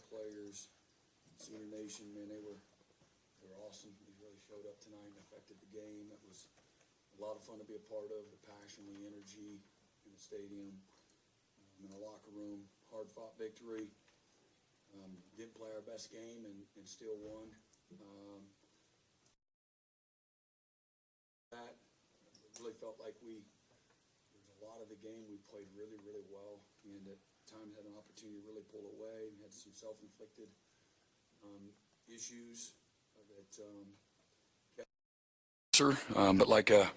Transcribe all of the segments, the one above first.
players, Senior Nation, man, they were awesome. They really showed up tonight and affected the game. It was a lot of fun to be a part of, the passion, the energy in the stadium, in the locker room. Hard-fought victory. Didn't play our best game and still won. That really felt like there's a lot of the game we played really, really well, and at times had an opportunity to really pull away and had some self-inflicted issues but like a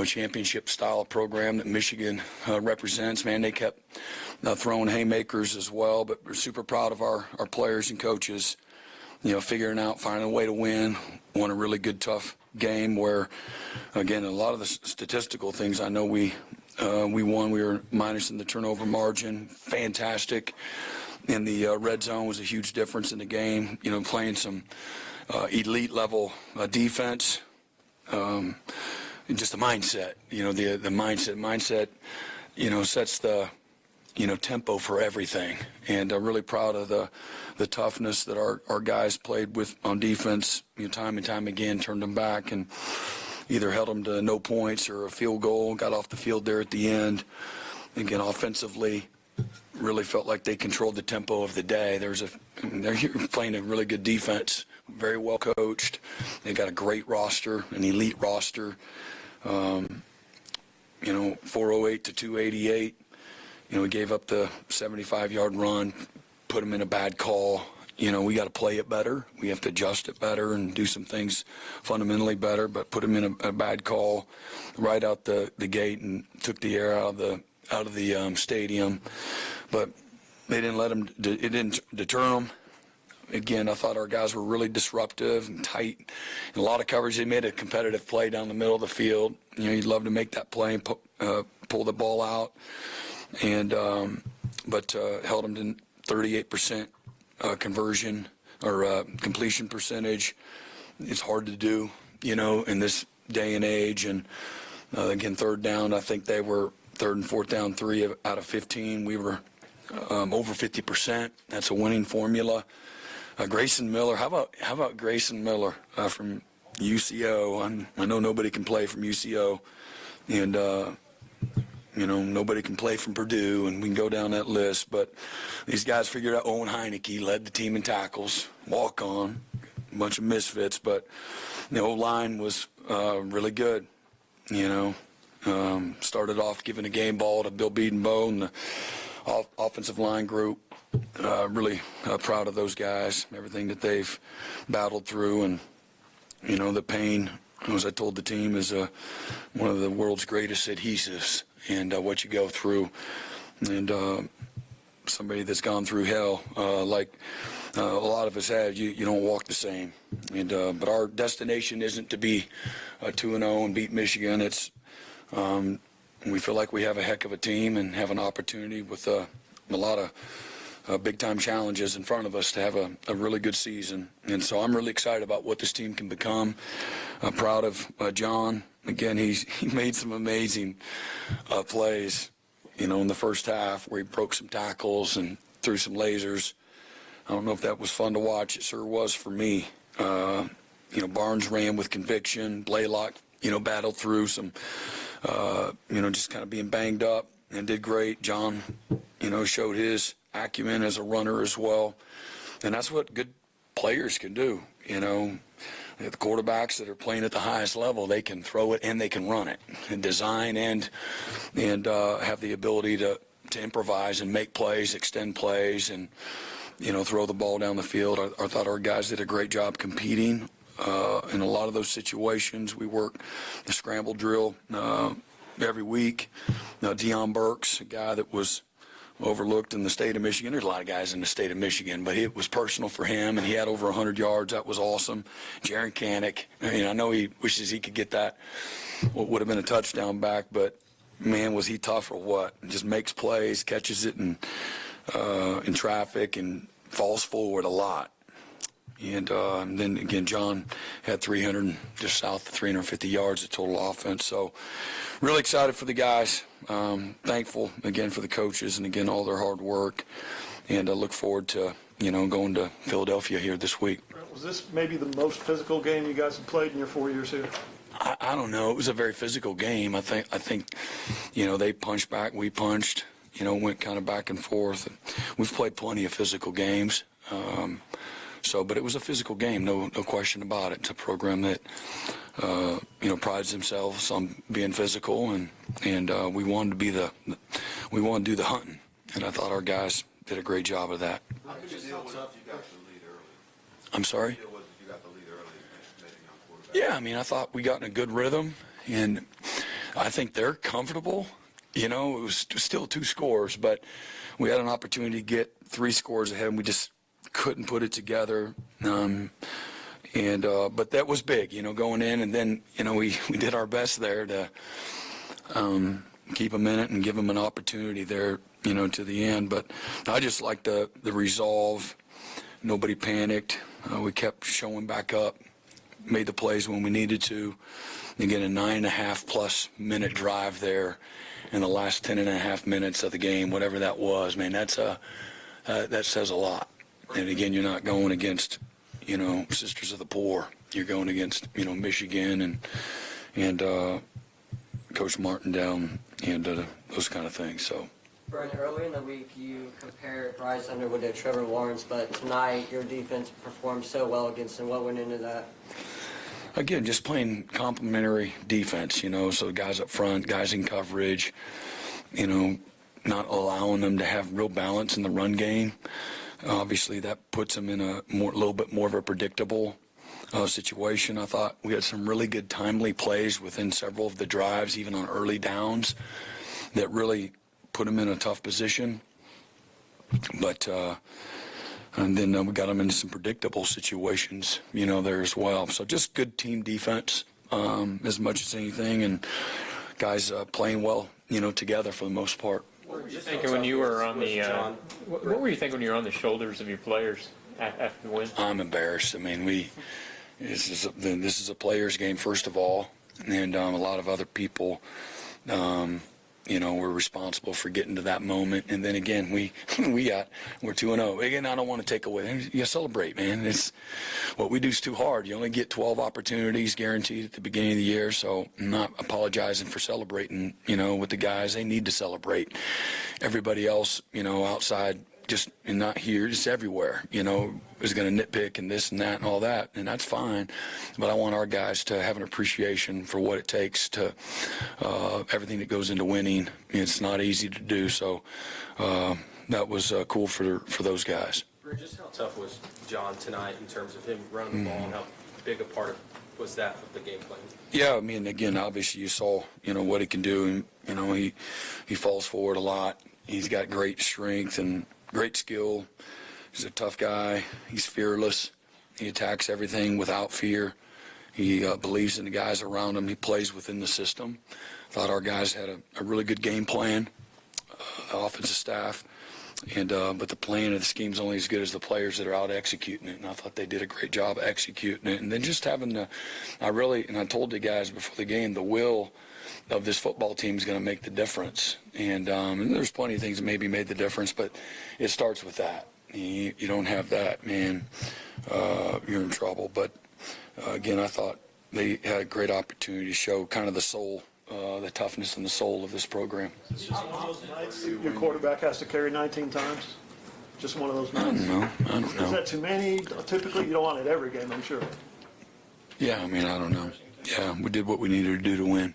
championship style program that Michigan represents, man, they kept throwing haymakers as well, but we're super proud of our players and coaches, figuring out, finding a way to win. Won a really good, tough game where, again, a lot of the statistical things I know we won. We were minus in the turnover margin. Fantastic. In the red zone was a huge difference in the game, playing some elite level defense. Just the mindset, the mindset, sets the, tempo for everything. And I'm really proud of the toughness that our guys played with on defense, time and time again, turned them back and either held them to no points or a field goal, got off the field there at the end. Again, offensively, really felt like they controlled the tempo of the day. They're playing a really good defense, very well coached. They got a great roster, an elite roster. 408 to 288. We gave up the 75-yard run, put them in a bad call. We got to play it better. We have to adjust it better and do some things fundamentally better, but put them in a bad call right out the gate and took the air out of the stadium. But they didn't let them. It didn't deter them. Again, I thought our guys were really disruptive and tight. In a lot of coverage, they made a competitive play down the middle of the field. You'd love to make that play and pull the ball out, and but held them to 38% conversion or completion percentage. It's hard to do, in this day and age. And again, third down, I think they were third and fourth down 3 out of 15. We were over 50%. That's a winning formula. Grayson Miller, how about Grayson Miller from UCO? I know nobody can play from UCO, and nobody can play from Purdue, and we can go down that list. But these guys figured out. Owen Heineke led the team in tackles, walk on, a bunch of misfits, but the O-line was really good. Started off giving a game ball to Bill Bedenbow and the offensive line group. Really proud of those guys, everything that they've battled through, and the pain, as I told the team, is one of the world's greatest adhesives, and what you go through, and somebody that's gone through hell, like a lot of us have, you don't walk the same, and but our destination isn't to be 2-0 and beat Michigan. It's we feel like we have a heck of a team and have an opportunity with a lot of big-time challenges in front of us to have a really good season. And so I'm really excited about what this team can become. I'm proud of John. Again, he made some amazing plays, in the first half where he broke some tackles and threw some lasers. I don't know if that was fun to watch. It sure was for me. Barnes ran with conviction. Blaylock, battled through some, just kind of being banged up and did great. John, showed his acumen as a runner as well, and that's what good players can do. The quarterbacks that are playing at the highest level, they can throw it and they can run it, and design and have the ability to improvise and make plays, extend plays, and throw the ball down the field. I thought our guys did a great job competing in a lot of those situations. We work the scramble drill every week. Deion Burks, a guy that was overlooked in the state of Michigan. There's a lot of guys in the state of Michigan, but it was personal for him, and he had over 100 yards. That was awesome. Jaron Kanik, I know he wishes he could get that, what would have been a touchdown back, but man, was he tough or what? Just makes plays, catches it in traffic, and falls forward a lot. And then again, John had just south of 350 yards of total offense. So really excited for the guys. Thankful again for the coaches and again all their hard work. And I look forward to going to Philadelphia here this week. Was this maybe the most physical game you guys have played in your 4 years here? I don't know. It was a very physical game. I think, they punched back, we punched, went kind of back and forth. We've played plenty of physical games. But it was a physical game, no question about it. It's a program that, prides themselves on being physical, and we wanted to do the hunting, and I thought our guys did a great job of that. How did you deal with you got the lead early? I'm sorry? You got the lead early and made a young quarterback? Yeah, I thought we got in a good rhythm, and I think they're comfortable. It was still 2 scores, but we had an opportunity to get 3 scores ahead, and we just couldn't put it together. But that was big, going in, and then, we did our best there to keep them in it and give them an opportunity there, to the end. But I just liked the resolve. Nobody panicked. We kept showing back up, made the plays when we needed to. Again, a 9.5+ minute drive there in the last 10.5 minutes of the game, whatever that was, man, that says a lot. And again, you're not going against, Sisters of the Poor. You're going against, Michigan and Coach Martindale and those kind of things. So. Brent, earlier in the week, you compared Bryce Underwood to Trevor Lawrence, but tonight your defense performed so well against him. What went into that? Again, just playing complementary defense, so guys up front, guys in coverage, not allowing them to have real balance in the run game. Obviously, that puts them in a little bit more of a predictable situation. I thought we had some really good timely plays within several of the drives, even on early downs, that really put them in a tough position. But and then we got them into some predictable situations, there as well. So just good team defense as much as anything, and guys playing well, together for the most part. What were you thinking when you were on the? What were you thinking when you were on the shoulders of your players after the win? I'm embarrassed. This is a players' game first of all, and a lot of other people, were responsible for getting to that moment. And then again, we're 2-0. Again, I don't want to take away. You celebrate, man. It's what we do is too hard. You only get 12 opportunities guaranteed at the beginning of the year. So I'm not apologizing for celebrating. With the guys, they need to celebrate. Everybody else, outside, just and not here, just everywhere, is going to nitpick and this and that and all that, and that's fine. But I want our guys to have an appreciation for what it takes to everything that goes into winning. It's not easy to do, so that was cool for those guys. Just how tough was John tonight in terms of him running the ball, and how big a part was that of the game plan? Yeah, again, obviously you saw, what he can do, and, he falls forward a lot. He's got great strength and great skill. He's a tough guy. He's fearless. He attacks everything without fear. He believes in the guys around him. He plays within the system. Thought our guys had a really good game plan, the offensive staff. But the plan of the scheme's only as good as the players that are out executing it. And I thought they did a great job executing it. And then just having I told the guys before the game, the will of this football team is going to make the difference. And there's plenty of things that maybe made the difference, but it starts with that. You don't have that, man, you're in trouble. But again, I thought they had a great opportunity to show kind of the soul, the toughness and the soul of this program. It's just one of those nights your quarterback has to carry 19 times? Just one of those nights? I don't know. Is that too many? Typically, you don't want it every game, I'm sure. Yeah, I don't know. Yeah, we did what we needed to do to win.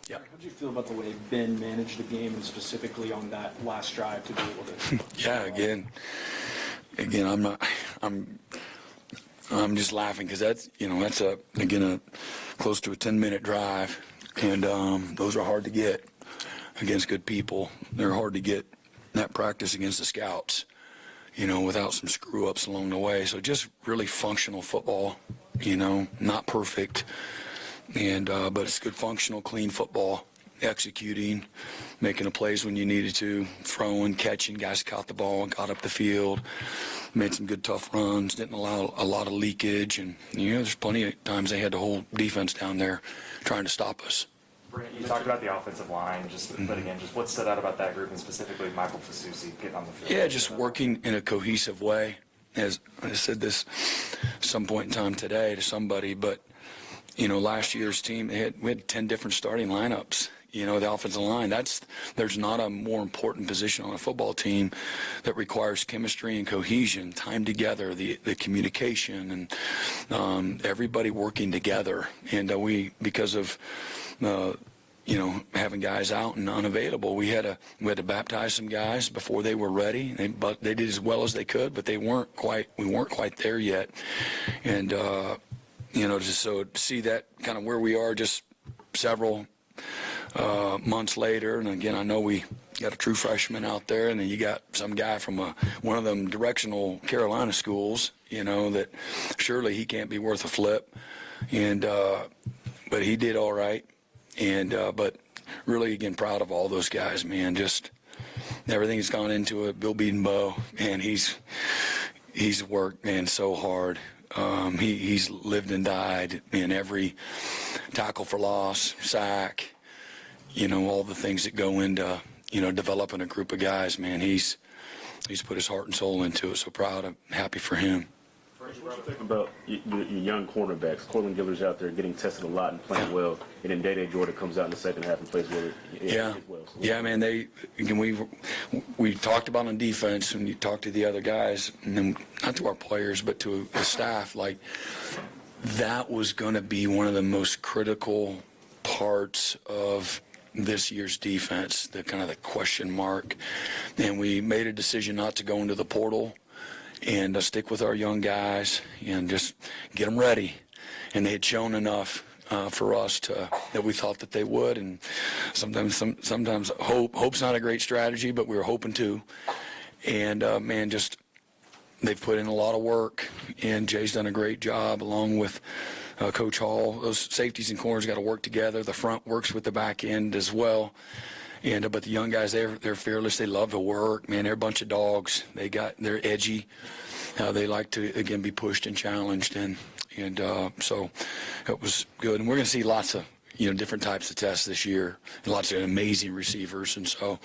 Yeah. How did you feel about the way Ben managed the game, and specifically on that last drive to be able to? Yeah, again, I'm just laughing because that's a close to a 10-minute drive, and those are hard to get against good people. They're hard to get in that practice against the scouts, without some screw ups along the way. So just really functional football, not perfect. But it's good, functional, clean football, executing, making the plays when you needed to, throwing, catching. Guys caught the ball and got up the field, made some good, tough runs, didn't allow a lot of leakage. And, there's plenty of times they had the whole defense down there trying to stop us. Brent, you talked about the offensive line, but again, just what stood out about that group, and specifically Michael Fasusi getting on the field? Yeah, just working in a cohesive way. as I said this some point in time today to somebody, but, last year's team, we had 10 different starting lineups. The offensive line, there's not a more important position on a football team that requires chemistry and cohesion, time together, the communication, and everybody working together. And because of having guys out and unavailable, we had to baptize some guys before they were ready. They did as well as they could, but we weren't quite there yet. And just so to see that kind of where we are, just several months later, and again, I know we got a true freshman out there, and then you got some guy from one of them directional Carolina schools, that surely he can't be worth a flip, and but he did all right, and but really, again, proud of all those guys, man. Just everything that's gone into it. Bill Beatonbow, and he's worked, man, so hard. He's lived and died in every tackle for loss, sack, all the things that go into, developing a group of guys, man. He's put his heart and soul into it. So proud of, happy for him. What you think about your young cornerbacks? Cortland Giller's out there getting tested a lot and playing well, and then Day Jordan comes out in the second half and plays well. Yeah, man. We talked about on defense, and you talk to the other guys, and then not to our players, but to the staff. Like, that was going to be one of the most critical parts of this year's defense, the kind of the question mark. And we made a decision not to go into the portal and stick with our young guys and just get them ready. And they had shown enough for us that we thought that they would. And sometimes hope's not a great strategy, but we were hoping to. And man, just they've put in a lot of work, and Jay's done a great job along with Coach Hall. Those safeties and corners got to work together. The front works with the back end as well. And but the young guys, they're fearless. They love to work. Man, they're a bunch of dogs. They're edgy. They like to, again, be pushed and challenged. And so it was good. And we're going to see lots of different types of tests this year, and lots of amazing receivers. And so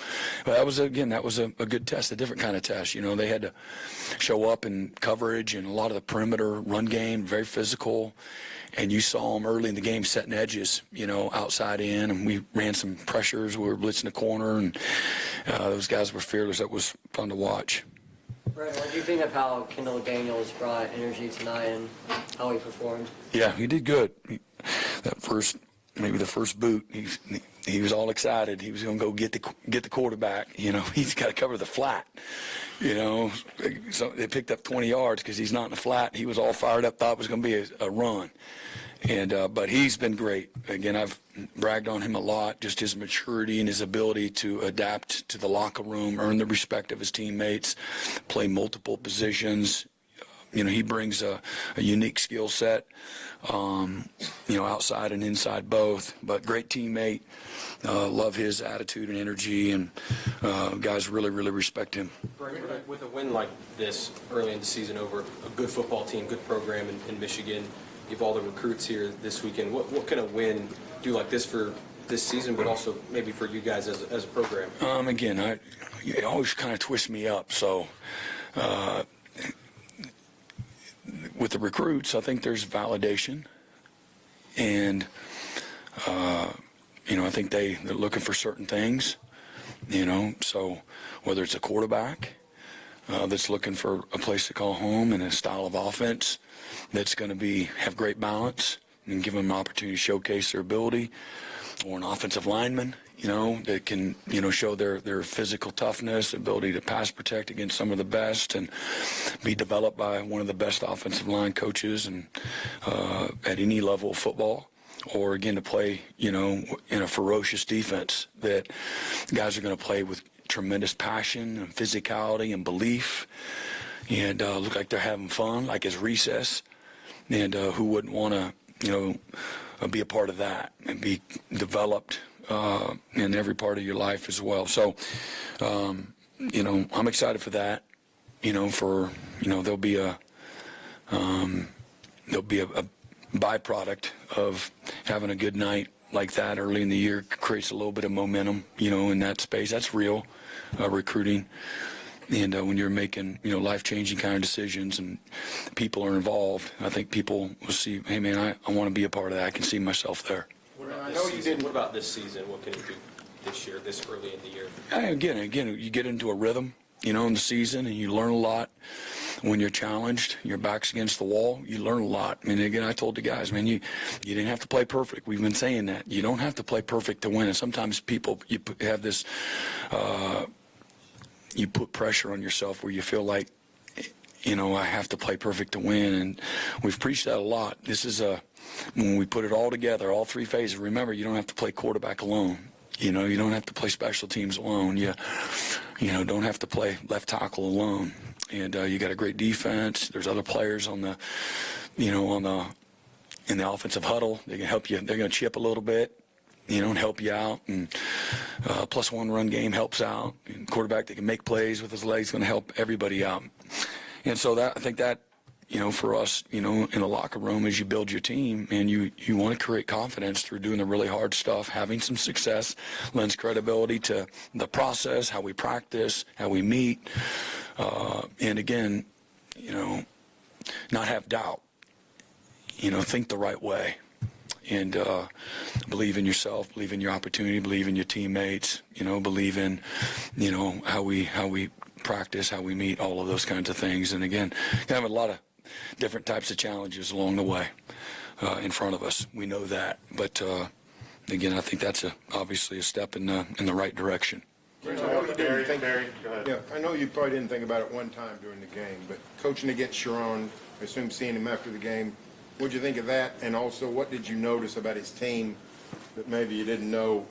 that was a good test, a different kind of test. They had to show up in coverage and a lot of the perimeter run game, very physical. And you saw them early in the game setting edges, outside in, and we ran some pressures. We were blitzing the corner, and those guys were fearless. That was fun to watch. Brent, what do you think of how Kendall Daniels brought energy tonight and how he performed? Yeah, he did good. Maybe the first boot, he was all excited. He was going to go get the quarterback. He's got to cover the flat. So they picked up 20 yards because he's not in the flat. He was all fired up, thought it was going to be a run. And but he's been great. Again, I've bragged on him a lot, just his maturity and his ability to adapt to the locker room, earn the respect of his teammates, play multiple positions. He brings a unique skill set, outside and inside both, but great teammate. Love his attitude and energy, and guys really, really respect him. With a win like this early in the season over a good football team, good program in Michigan, you have all the recruits here this weekend. What can a win do like this for this season, but also maybe for you guys as a program? Again, you always kind of twist me up, so with the recruits, I think there's validation, and I think they're looking for certain things, so whether it's a quarterback that's looking for a place to call home and a style of offense that's going to have great balance and give them an opportunity to showcase their ability, or an offensive lineman, that can, show their physical toughness, ability to pass protect against some of the best, and be developed by one of the best offensive line coaches and at any level of football, or again to play, in a ferocious defense that guys are going to play with tremendous passion and physicality and belief, and look like they're having fun, like it's recess, and who wouldn't want to, be a part of that and be developed in every part of your life as well. So, I'm excited for that. There'll be a byproduct of having a good night like that early in the year. Creates a little bit of momentum, in that space. That's real recruiting. And when you're making, life-changing kind of decisions and people are involved, I think people will see, hey, man, I want to be a part of that. I can see myself there. I know you didn't. What about this season? What can you do this year, this early in the year? Again, you get into a rhythm, in the season, and you learn a lot. When you're challenged, your back's against the wall, you learn a lot. I mean, again, I told the guys, man, you didn't have to play perfect. We've been saying that. You don't have to play perfect to win. And sometimes people, have this, you put pressure on yourself where you feel like, I have to play perfect to win. And we've preached that a lot. This is when we put it all together, all three phases, remember, you don't have to play quarterback alone. You don't have to play special teams alone. You don't have to play left tackle alone. And you got a great defense. There's other players on the, in the offensive huddle. They can help you. They're going to chip a little bit, and help you out. And +1 run game helps out. And quarterback that can make plays with his legs going to help everybody out. And so I think that, for us, in the locker room, as you build your team, and you want to create confidence through doing the really hard stuff, having some success, lends credibility to the process, how we practice, how we meet, and again, not have doubt, think the right way, and believe in yourself, believe in your opportunity, believe in your teammates, believe in, how we practice, how we meet, all of those kinds of things. And again, you have a lot of different types of challenges along the way in front of us. We know that, but again, I think that's obviously a step in the right direction. I know you didn't think, yeah, I know you probably didn't think about it one time during the game, but coaching against Sharon, I assume seeing him after the game, what'd you think of that? And also, what did you notice about his team that maybe you didn't know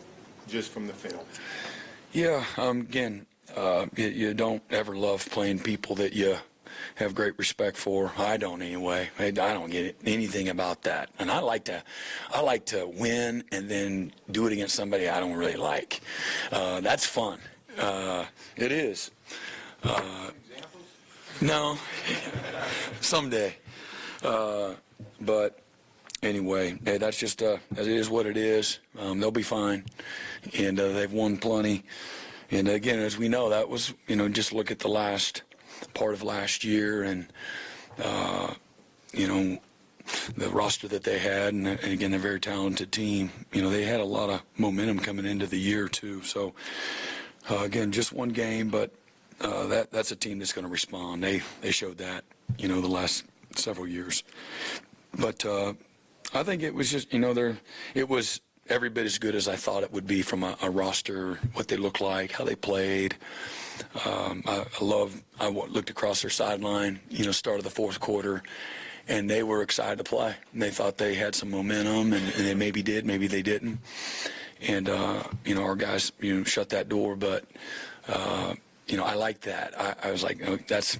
just from the film? Yeah, again, you don't ever love playing people that you have great respect for. I don't anyway. I don't get anything about that. And I like to win and then do it against somebody I don't really like. That's fun. It is. No, someday. But anyway, hey, that's just it is what it is. They'll be fine, and they've won plenty. And again, as we know, that was just look at the last part of last year, and the roster that they had, and again, they're a very talented team. They had a lot of momentum coming into the year too. So again, just one game, but that's a team that's going to respond. They showed that the last several years. But I think it was just it was every bit as good as I thought it would be from a roster, what they looked like, how they played. I looked across their sideline, start of the fourth quarter, and they were excited to play. And they thought they had some momentum, and they maybe did, maybe they didn't. And, our guys, shut that door. But, I like that. I was like, that's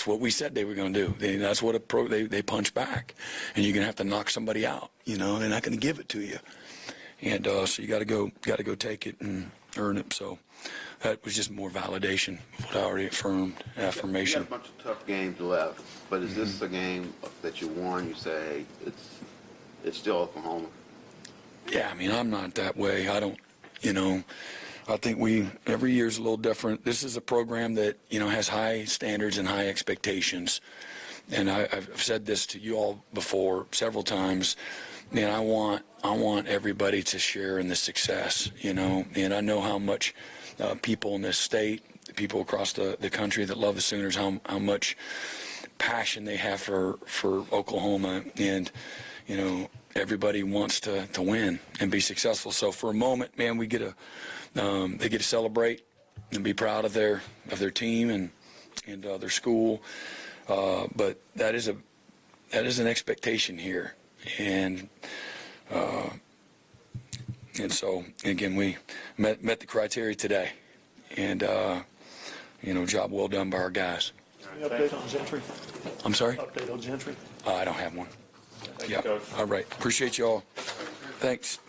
what we said they were going to do. That's what they punch back. And you're going to have to knock somebody out. They're not going to give it to you. And so you got to go take it and earn it. So that was just more validation of what I already affirmation. You got a bunch of tough games left, but is this a game that you won? You say it's still Oklahoma. Yeah, I'm not that way. I don't, I think every year's a little different. This is a program that, has high standards and high expectations. And I've said this to you all before several times. Man, I want everybody to share in the success, and I know how much people in this state, people across the country that love the Sooners, how much passion they have for Oklahoma, and everybody wants to win and be successful. So for a moment, man, they get to celebrate and be proud of their team and their school, but that is an expectation here. And so again, we met the criteria today, and job well done by our guys. Any update on Gentry? I'm sorry? Update on Gentry? I don't have one. Thank you, Coach. All right. Appreciate you all. Thanks.